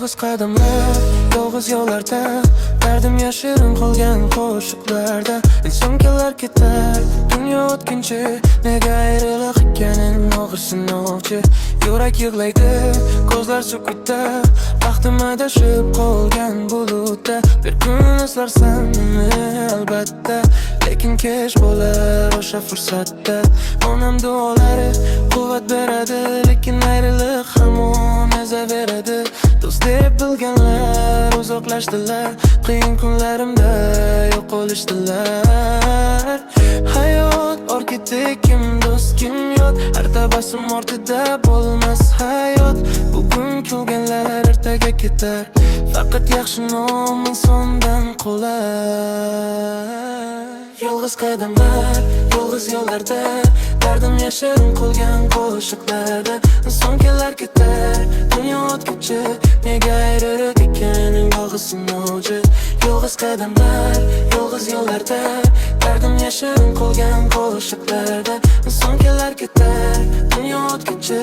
Yolg'iz qadamlar, yolg'iz yo'llarda, dardim yashirin qolgan qo'shiqlarda. Inson kelar ketar, dunyo o'tkinchi, nega ayriliq ekanini og'irsinovchi. Yurak yig'laydi, ko'zlar sukutda, baxtim adashib qolgan bulutda. Bir kun eslarsan meni albatta, lekin kech bo'lar o'sha fursatda. Onam duolari quvvat beradi, lekin ayriliq hamon ezaveradi. Do'st deb bilganlar uzoqlashdilar, qiyin kunlarimda yo'qolishdilar. Hayot orkidek, kim do'st kim yot, har tabassum ortida bo'lmas hayot. Bugun kulganlar ertaga ketar, faqat yaxshi nom insondan qolar. Yolg'iz qadamlar, yolg'iz yo'llarda, dardim yashirin qolgan qo'shiqlarda. Inson kelar ketar, dunyo o'tkinchi, nega ayriliq ekaning og'irsinovchi. Yolg'iz qadamlar, yolg'iz yo'llarda, dardim yashirin qolgan qo'shiqlarda. Inson kelar ketar, dunyo o'tkinchi,